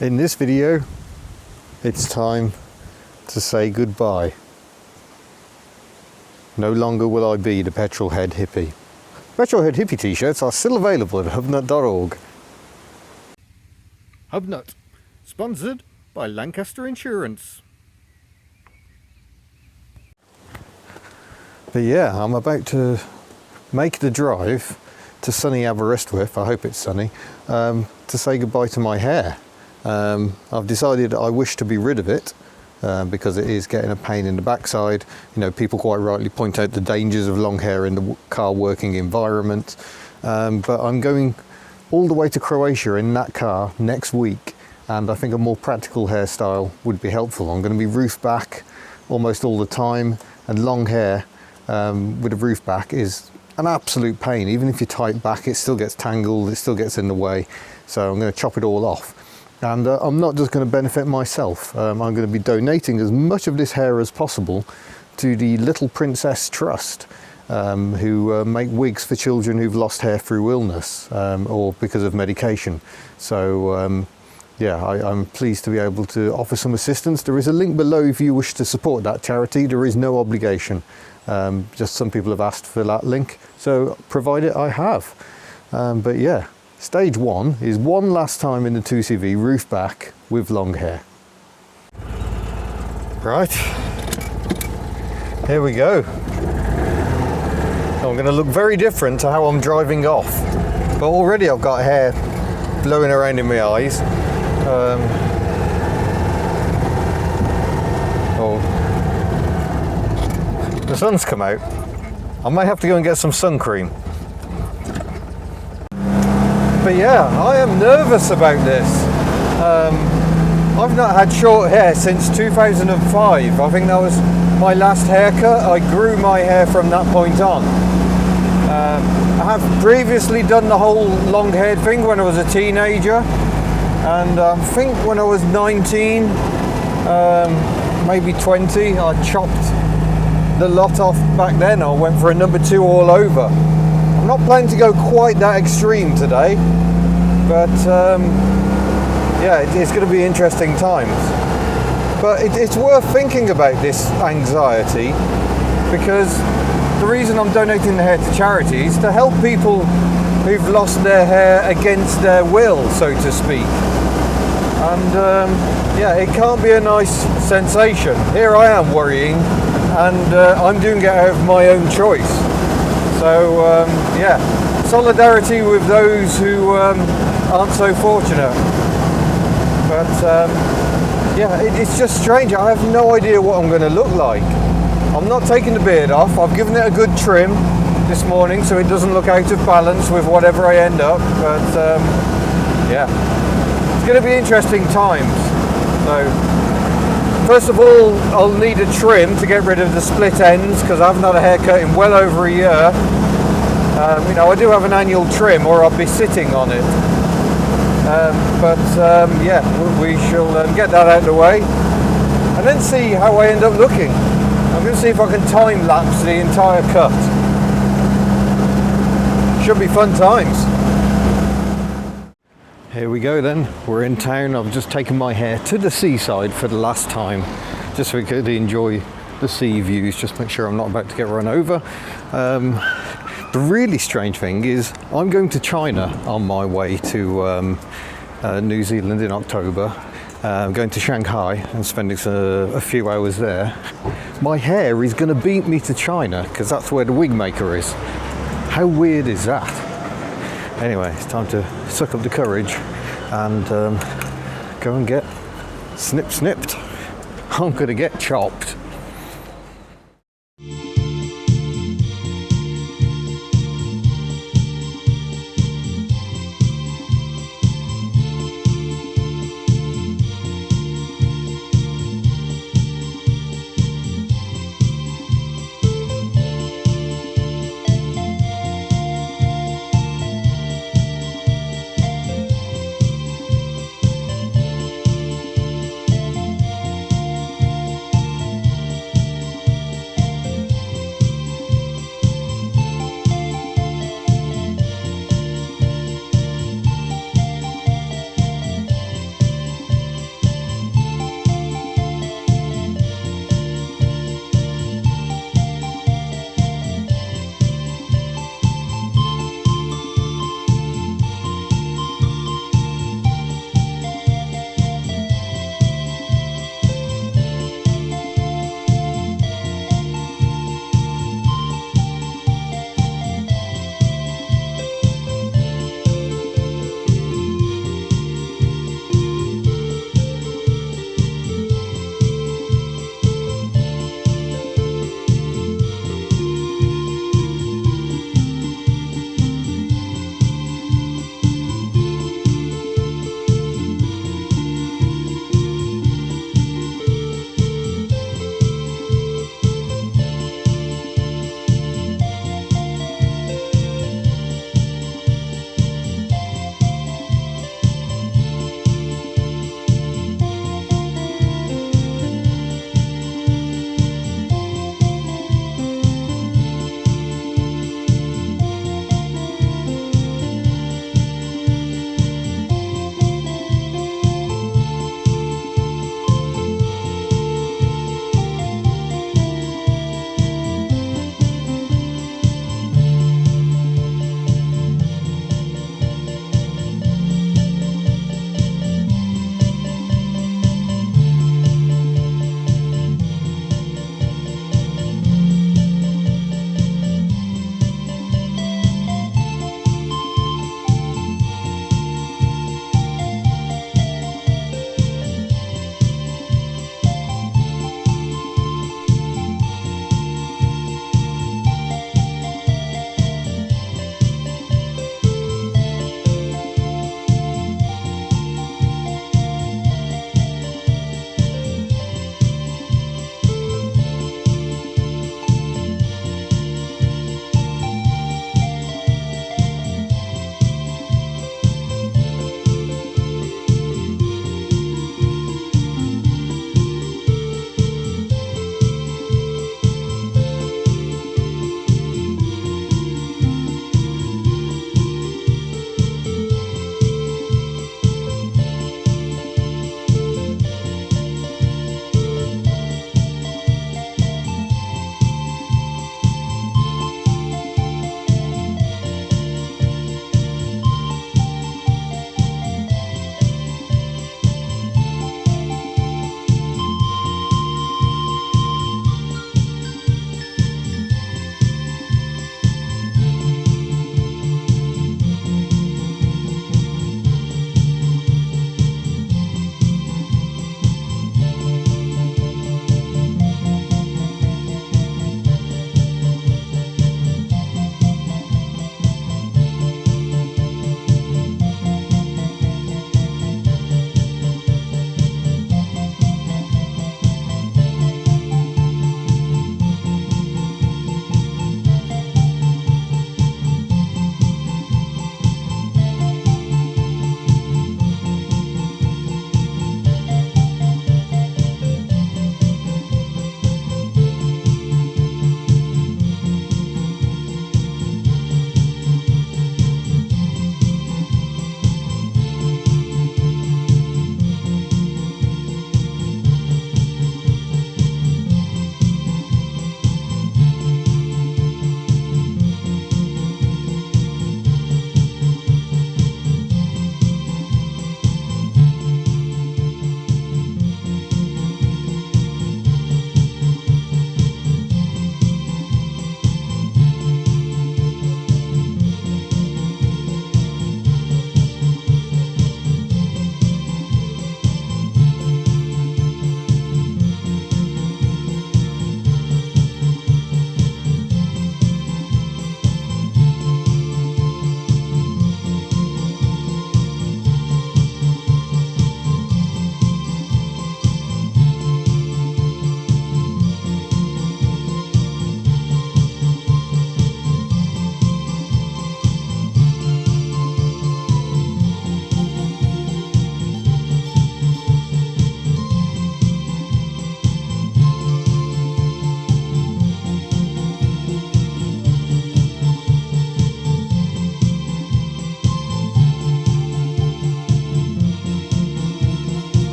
In this video, it's time to say goodbye. No longer will I be the petrolhead hippie. Petrolhead hippie t-shirts are still available at hubnut.org. Hubnut, sponsored by Lancaster Insurance. But yeah, I'm about to make the drive to sunny Aberystwyth, I hope it's sunny, to say goodbye to my hair. I've decided I wish to be rid of it because it is getting a pain in the backside. You know, people quite rightly point out the dangers of long hair in the car working environment. But I'm going all the way to Croatia in that car next week, and I think a more practical hairstyle would be helpful. I'm going to be roof back almost all the time, and long hair with a roof back is an absolute pain. Even if you tie it back, it still gets tangled, it still gets in the way. So I'm going to chop it all off. And I'm not just going to benefit myself. I'm going to be donating as much of this hair as possible to the Little Princess Trust, who make wigs for children who've lost hair through illness or because of medication. So yeah, I'm pleased to be able to offer some assistance. There is a link below if you wish to support that charity. There is no obligation. Just some people have asked for that link, so provide it, I have. But yeah. Stage one is one last time in the 2CV roof back with long hair. Right, here we go. I'm going to look very different to how I'm driving off, but already I've got hair blowing around in my eyes. Oh, the sun's come out. I might have to go and get some sun cream. But yeah, I am nervous about this. I've not had short hair since 2005. I think that was my last haircut. I grew my hair from that point on. I have previously done the whole long haired thing when I was a teenager, and I think when I was 19, maybe 20, I chopped the lot off back then. I went for a number 2 all over. I'm not planning to go quite that extreme today, but yeah, it's going to be interesting times. But it's worth thinking about this anxiety, because the reason I'm donating the hair to charity is to help people who've lost their hair against their will, so to speak. And yeah, it can't be a nice sensation. Here I am worrying, and I'm doing it out of my own choice. So yeah, solidarity with those who aren't so fortunate. But yeah, it's just strange. I have no idea what I'm going to look like. I'm not taking the beard off. I've given it a good trim this morning so it doesn't look out of balance with whatever I end up. But yeah, it's going to be interesting times. So first of all, I'll need a trim to get rid of the split ends, because I haven't had a haircut in well over a year. You know, I do have an annual trim, or I'll be sitting on it. But yeah, we shall get that out of the way, and then see how I end up looking. I'm going to see if I can time lapse the entire cut. Should be fun times. Here we go then, we're in town. I've just taken my hair to the seaside for the last time, just so we could enjoy the sea views, just make sure I'm not about to get run over. The really strange thing is I'm going to China on my way to New Zealand in October. I'm going to Shanghai and spending a few hours there. My hair is going to beat me to China because that's where the wig maker is. How weird is that? Anyway, it's time to suck up the courage and go and get snipped. I'm going to get chopped.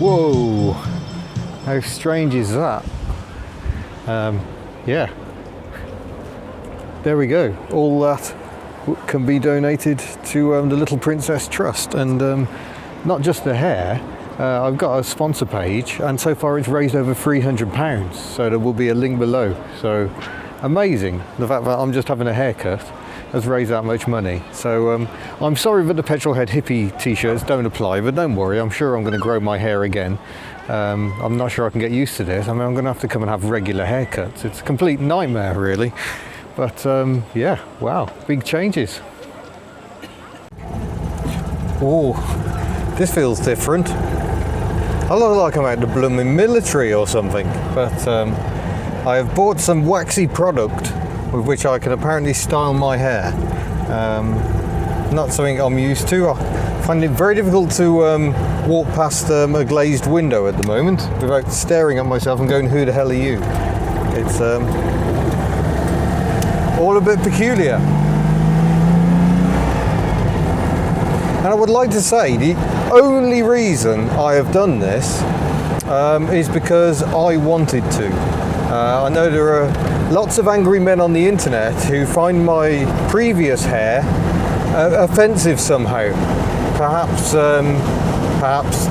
Whoa, how strange is that? Yeah, there we go. All that can be donated to the Little Princess Trust, and not just the hair. I've got a sponsor page, and so far it's raised over £300, so there will be a link below. So amazing, the fact that I'm just having a haircut has raised that much money. So I'm sorry that the petrol head hippie t-shirts don't apply, but don't worry, I'm sure I'm going to grow my hair again. I'm not sure I can get used to this. I mean, I'm going to have to come and have regular haircuts. It's a complete nightmare, really. But yeah, wow, big changes. Oh, this feels different. I look like I'm out the blooming military or something, but I have bought some waxy product with which I can apparently style my hair. Not something I'm used to. I find it very difficult to walk past a glazed window at the moment without staring at myself and going, who the hell are you? It's all a bit peculiar. And I would like to say the only reason I have done this is because I wanted to. I know there are lots of angry men on the internet who find my previous hair offensive somehow. Perhaps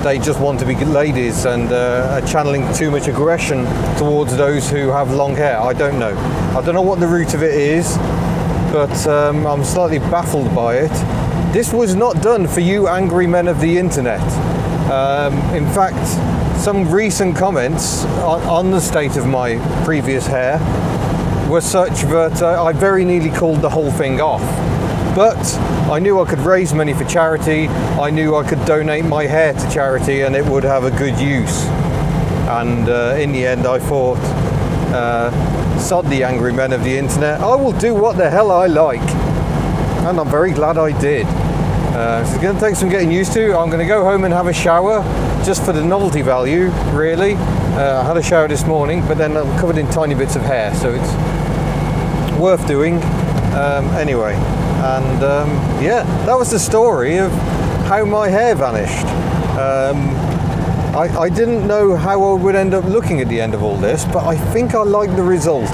they just want to be ladies and are channeling too much aggression towards those who have long hair. I don't know. I don't know what the root of it is, but I'm slightly baffled by it. This was not done for you angry men of the internet. In fact, some recent comments on the state of my previous hair were such that I very nearly called the whole thing off. But I knew I could raise money for charity. I knew I could donate my hair to charity and it would have a good use. And in the end I thought, sod the angry men of the internet, I will do what the hell I like. And I'm very glad I did. So it's going to take some getting used to. I'm going to go home and have a shower, just for the novelty value, really. I had a shower this morning, but then I'm covered in tiny bits of hair, so it's worth doing. Anyway, and yeah, that was the story of how my hair vanished. I didn't know how I would end up looking at the end of all this, but I think I like the result.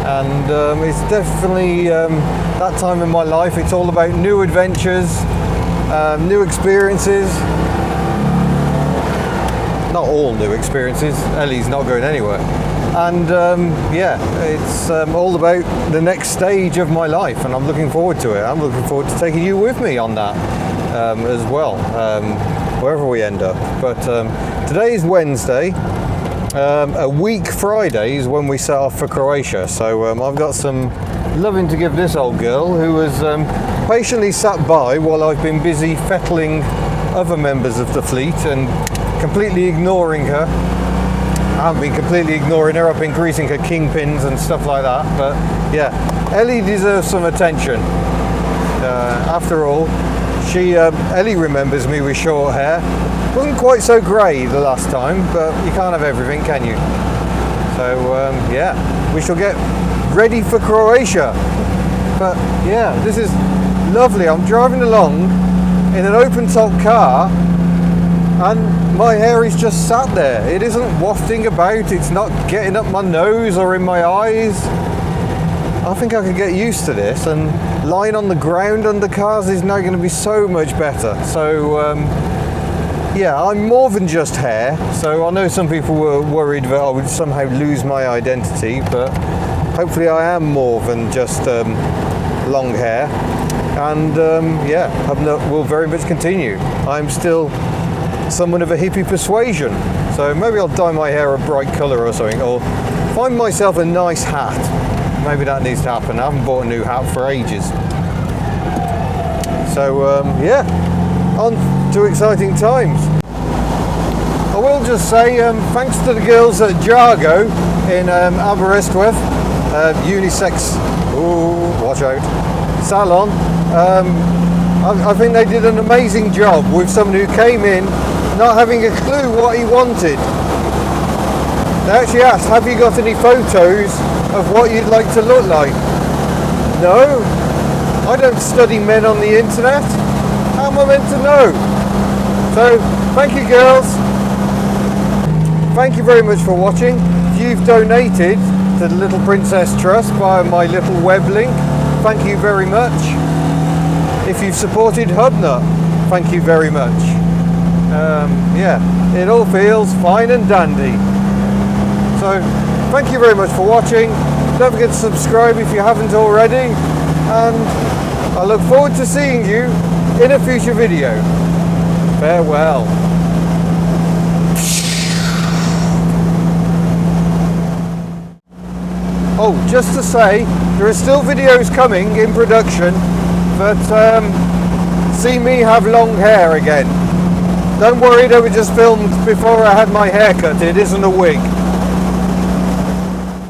And it's definitely that time in my life. It's all about new adventures, new experiences. Not all new experiences. Ellie's not going anywhere. And yeah, it's all about the next stage of my life, and I'm looking forward to it. I'm looking forward to taking you with me on that as well, wherever we end up. But today is Wednesday. A week Friday is when we set off for Croatia, so I've got some loving to give this old girl who has patiently sat by while I've been busy fettling other members of the fleet and completely ignoring her. I haven't been completely ignoring her, I've been greasing her kingpins and stuff like that, but yeah, Ellie deserves some attention. After all, Ellie remembers me with short hair. Wasn't quite so grey the last time, but you can't have everything, can you? So yeah, we shall get ready for Croatia. But yeah, this is lovely. I'm driving along in an open top car and my hair is just sat there. It isn't wafting about, it's not getting up my nose or in my eyes. I think I could get used to this, and lying on the ground under cars is now going to be so much better. So yeah, I'm more than just hair, so I know some people were worried that I would somehow lose my identity, but hopefully I am more than just long hair, and yeah, will very much continue. I'm still someone of a hippie persuasion, so maybe I'll dye my hair a bright colour or something, or find myself a nice hat. Maybe that needs to happen. I haven't bought a new hat for ages. So yeah, on to exciting times. I will just say thanks to the girls at Jargo in Aberystwyth, unisex, ooh, watch out, salon. I think they did an amazing job with someone who came in not having a clue what he wanted. They actually asked, have you got any photos of what you'd like to look like? No, I don't study men on the internet. How am I meant to know? So thank you girls. Thank you very much for watching. If you've donated to the Little Princess Trust via my little web link, thank you very much. If you've supported Hubnut, thank you very much. Yeah, it all feels fine and dandy. So thank you very much for watching. Don't forget to subscribe if you haven't already, and I look forward to seeing you in a future video. Farewell. Oh, just to say, there are still videos coming in production, but see me have long hair again. Don't worry, they were just filmed before I had my hair cut. It isn't a wig.